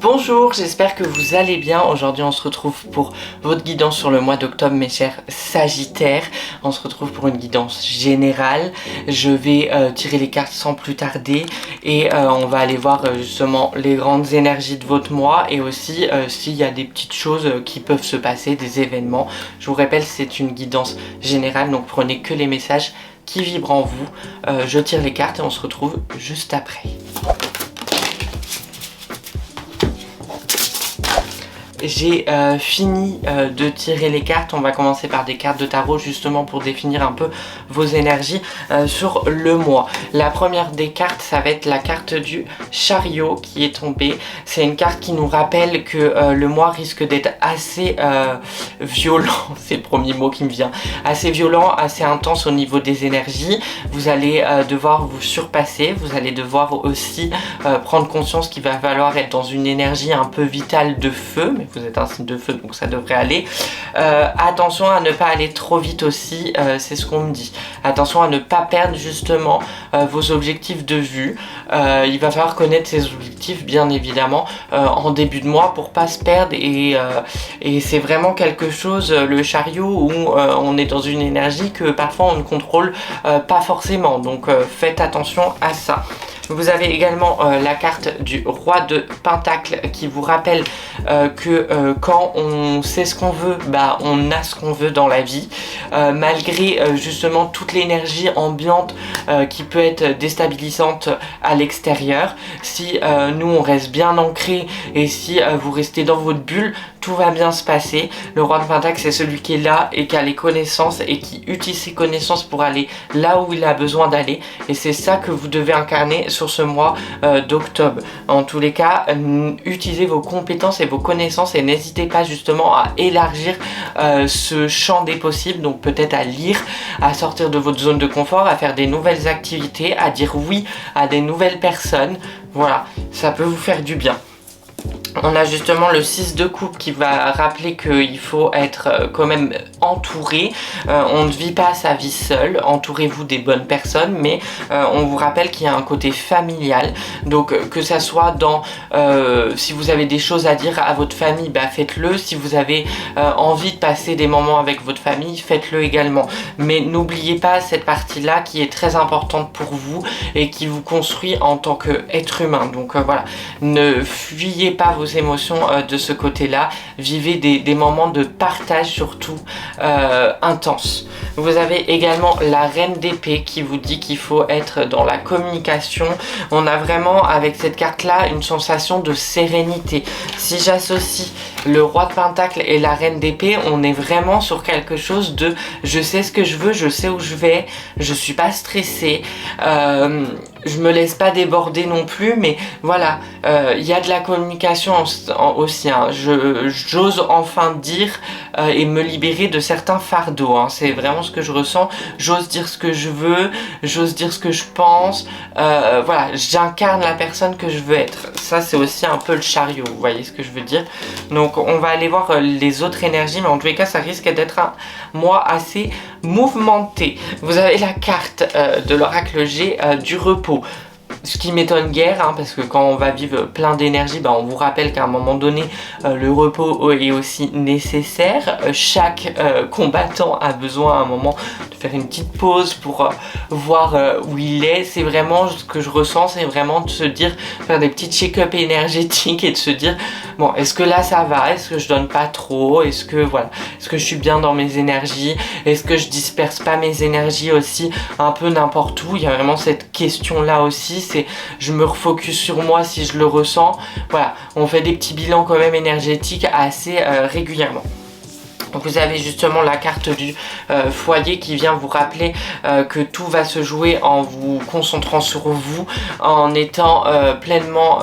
Bonjour, j'espère que vous allez bien. Aujourd'hui on se retrouve pour votre guidance sur le mois d'octobre, mes chers Sagittaires. On se retrouve pour une guidance générale. Je vais tirer les cartes sans plus tarder et on va aller voir justement les grandes énergies de votre mois et aussi s'il y a des petites choses qui peuvent se passer, des événements. Je vous rappelle, c'est une guidance générale, donc prenez que les messages qui vibrent en vous. Je tire les cartes et on se retrouve juste après. J'ai fini de tirer les cartes. On va commencer par des cartes de tarot justement pour définir un peu vos énergies sur le mois. La première des cartes, ça va être la carte du chariot qui est tombée. C'est une carte qui nous rappelle que le mois risque d'être assez violent, c'est le premier mot qui me vient, assez violent, assez intense au niveau des énergies. Vous allez devoir vous surpasser, vous allez devoir aussi prendre conscience qu'il va falloir être dans une énergie un peu vitale de feu, mais vous êtes un signe de feu donc ça devrait aller. Attention à ne pas aller trop vite aussi, c'est ce qu'on me dit. Attention à ne pas perdre justement vos objectifs de vue. Il va falloir connaître ces objectifs bien évidemment en début de mois pour pas se perdre et c'est vraiment quelque chose, le chariot, où on est dans une énergie que parfois on ne contrôle pas forcément, donc faites attention à ça. Vous avez également la carte du roi de Pentacle qui vous rappelle que quand on sait ce qu'on veut, bah on a ce qu'on veut dans la vie, malgré justement toute l'énergie ambiante qui peut être déstabilisante à l'extérieur. Si nous on reste bien ancré et si vous restez dans votre bulle, tout va bien se passer. Le roi de Pentacle, c'est celui qui est là et qui a les connaissances et qui utilise ses connaissances pour aller là où il a besoin d'aller, et c'est ça que vous devez incarner sur ce mois d'octobre. En tous les cas, utilisez vos compétences et vos connaissances et n'hésitez pas justement à élargir ce champ des possibles, donc peut-être à lire, à sortir de votre zone de confort, à faire des nouvelles activités, à dire oui à des nouvelles personnes. Voilà, ça peut vous faire du bien. On a justement le 6 de coupe qui va rappeler qu'il faut être quand même entouré. On ne vit pas sa vie seul. Entourez-vous des bonnes personnes, mais on vous rappelle qu'il y a un côté familial. Donc que ça soit dans si vous avez des choses à dire à votre famille, bah faites-le. Si vous avez envie de passer des moments avec votre famille, faites-le également. Mais n'oubliez pas cette partie-là qui est très importante pour vous et qui vous construit en tant qu'être humain. Donc voilà, ne fuyez pas vos émotions de ce côté-là, vivez des moments de partage surtout intenses. Vous avez également la reine d'épée qui vous dit qu'il faut être dans la communication. On a vraiment avec cette carte-là une sensation de sérénité. Si j'associe le roi de Pentacle et la reine d'épée, on est vraiment sur quelque chose de je sais ce que je veux, je sais où je vais, je suis pas stressée, je me laisse pas déborder non plus, mais voilà, il y a de la communication aussi, hein. J'ose enfin dire et me libérer de certains fardeaux, hein. C'est vraiment ce que je ressens. J'ose dire ce que je veux, j'ose dire ce que je pense, voilà, j'incarne la personne que je veux être. Ça c'est aussi un peu le chariot, vous voyez ce que je veux dire. Donc on va aller voir les autres énergies, mais en tous les cas ça risque d'être un mois assez mouvementé. Vous avez la carte de l'oracle G du repos. Ce qui m'étonne guère, hein, parce que quand on va vivre plein d'énergie, bah, on vous rappelle qu'à un moment donné, le repos est aussi nécessaire. Chaque combattant a besoin à un moment de faire une petite pause pour voir où il est. C'est vraiment ce que je ressens, c'est vraiment de se dire, faire des petits check-up énergétiques et de se dire, bon, est-ce que là ça va? Est-ce que je donne pas trop? Est-ce que voilà, est-ce que je suis bien dans mes énergies? Est-ce que je disperse pas mes énergies aussi un peu n'importe où? Il y a vraiment cette question-là aussi. Je me refocus sur moi si je le ressens. Voilà, on fait des petits bilans quand même énergétiques assez régulièrement. Donc vous avez justement la carte du foyer qui vient vous rappeler que tout va se jouer en vous concentrant sur vous, en étant pleinement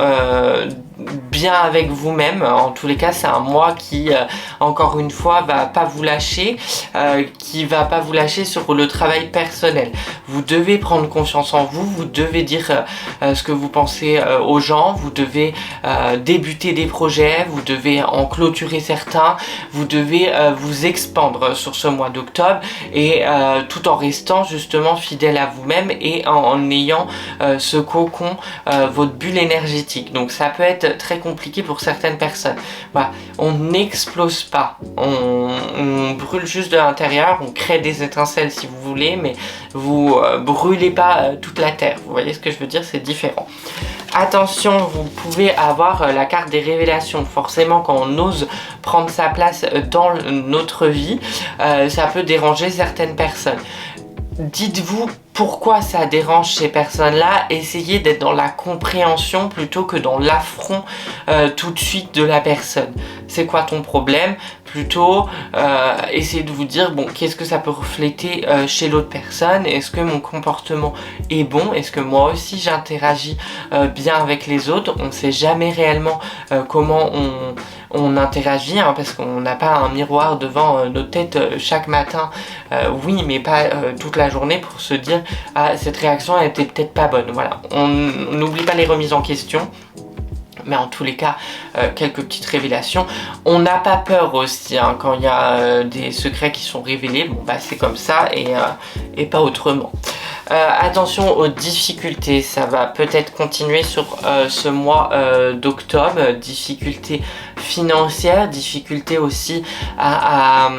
bien avec vous-même. En tous les cas, c'est un mois qui encore une fois va pas vous lâcher, qui va pas vous lâcher sur le travail personnel. Vous devez prendre confiance en vous, vous devez dire ce que vous pensez aux gens, vous devez débuter des projets, vous devez en clôturer certains, vous devez vous expandre sur ce mois d'octobre et tout en restant justement fidèle à vous-même et en ayant ce cocon, votre bulle énergétique. Donc ça peut être être très compliqué pour certaines personnes. Voilà, on n'explose pas, on brûle juste de l'intérieur, on crée des étincelles si vous voulez, mais vous brûlez pas toute la terre. Vous voyez ce que je veux dire, c'est différent. Attention, vous pouvez avoir la carte des révélations. Forcément, quand on ose prendre sa place dans notre vie, ça peut déranger certaines personnes. Dites-vous pourquoi ça dérange ces personnes-là. Essayez d'être dans la compréhension plutôt que dans l'affront tout de suite de la personne. C'est quoi ton problème? Plutôt essayez de vous dire, bon, qu'est-ce que ça peut refléter chez l'autre personne? Est-ce que mon comportement est bon? Est-ce que moi aussi j'interagis bien avec les autres? On ne sait jamais réellement comment on interagit, hein, parce qu'on n'a pas un miroir devant nos têtes chaque matin, oui, mais pas toute la journée, pour se dire ah, cette réaction elle était peut-être pas bonne. Voilà, on n'oublie pas les remises en question. Mais en tous les cas, quelques petites révélations. On n'a pas peur aussi hein, quand il y a des secrets qui sont révélés. Bon bah c'est comme ça et pas autrement. Attention aux difficultés, ça va peut-être continuer sur ce mois d'octobre. Difficultés financières, difficultés aussi à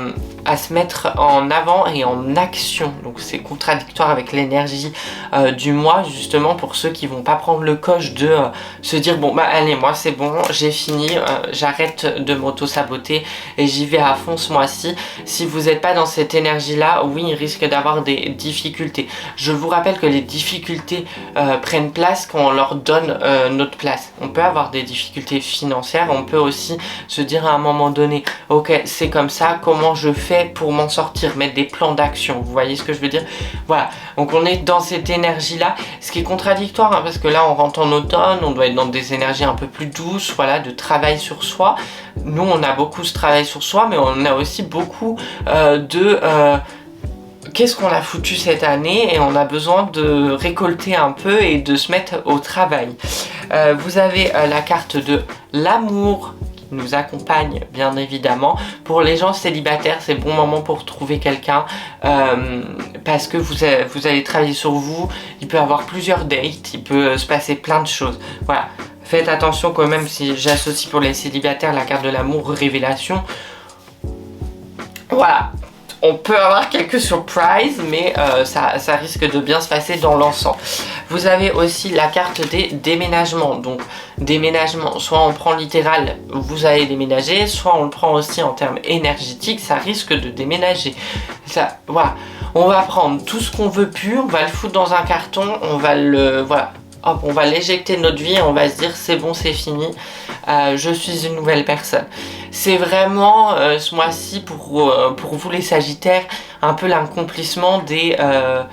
se mettre en avant et en action. Donc c'est contradictoire avec l'énergie du mois, justement pour ceux qui vont pas prendre le coche de se dire bon bah allez, moi c'est bon, j'ai fini, j'arrête de m'auto-saboter et j'y vais à fond ce mois-ci. Si vous n'êtes pas dans cette énergie-là, oui, il risque d'avoir des difficultés. Je vous rappelle que les difficultés prennent place quand on leur donne notre place. On peut avoir des difficultés financières, on peut aussi se dire à un moment donné, ok, c'est comme ça, comment je fais pour m'en sortir, mettre des plans d'action, vous voyez ce que je veux dire? Voilà, donc on est dans cette énergie-là, ce qui est contradictoire, hein, parce que là on rentre en automne, on doit être dans des énergies un peu plus douces, voilà, de travail sur soi. Nous on a beaucoup ce travail sur soi, mais on a aussi beaucoup qu'est-ce qu'on a foutu cette année et on a besoin de récolter un peu et de se mettre au travail. Vous avez la carte de l'amour qui nous accompagne bien évidemment. Pour les gens célibataires, c'est le bon moment pour trouver quelqu'un parce que vous allez travailler sur vous. Il peut y avoir plusieurs dates, il peut se passer plein de choses. Voilà, faites attention quand même, si j'associe pour les célibataires la carte de l'amour révélation. Voilà. On peut avoir quelques surprises, mais ça risque de bien se passer dans l'ensemble. Vous avez aussi la carte des déménagements. Donc, déménagement, soit on prend littéral, vous allez déménager, soit on le prend aussi en termes énergétiques, ça risque de déménager. Ça, voilà. On va prendre tout ce qu'on veut plus, on va le foutre dans un carton, on va le... Voilà. Hop, on va l'éjecter de notre vie et on va se dire c'est bon, c'est fini, je suis une nouvelle personne. C'est vraiment ce mois-ci pour vous les Sagittaires un peu l'accomplissement de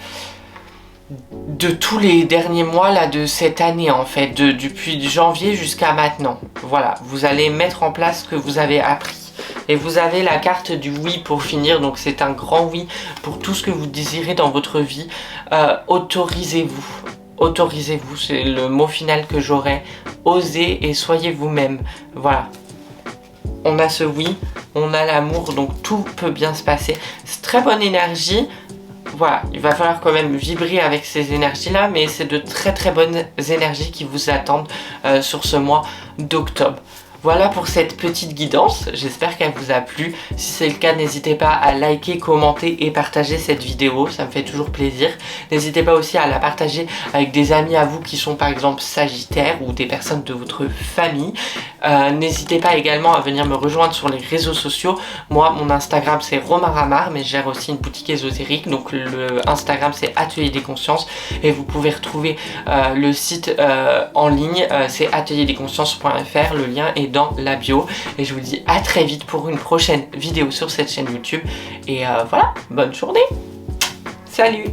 tous les derniers mois là, de cette année en fait, depuis janvier jusqu'à maintenant. Voilà, vous allez mettre en place ce que vous avez appris. Et vous avez la carte du oui pour finir, donc c'est un grand oui pour tout ce que vous désirez dans votre vie. Autorisez-vous. Autorisez-vous, c'est le mot final que j'aurai. Osez et soyez vous-même. Voilà. On a ce oui, on a l'amour, donc tout peut bien se passer. C'est très bonne énergie. Voilà, il va falloir quand même vibrer avec ces énergies-là, mais c'est de très très bonnes énergies qui vous attendent sur ce mois d'octobre. Voilà pour cette petite guidance, j'espère qu'elle vous a plu. Si c'est le cas, n'hésitez pas à liker, commenter et partager cette vidéo, ça me fait toujours plaisir. N'hésitez pas aussi à la partager avec des amis à vous qui sont par exemple Sagittaires ou des personnes de votre famille. N'hésitez pas également à venir me rejoindre sur les réseaux sociaux. Moi, mon Instagram c'est Romain Ramar, mais je gère aussi une boutique ésotérique, donc le Instagram c'est Atelier des Consciences et vous pouvez retrouver le site en ligne, c'est atelierdeconsciences.fr, le lien est dans la bio et je vous dis à très vite pour une prochaine vidéo sur cette chaîne YouTube et voilà, bonne journée, salut.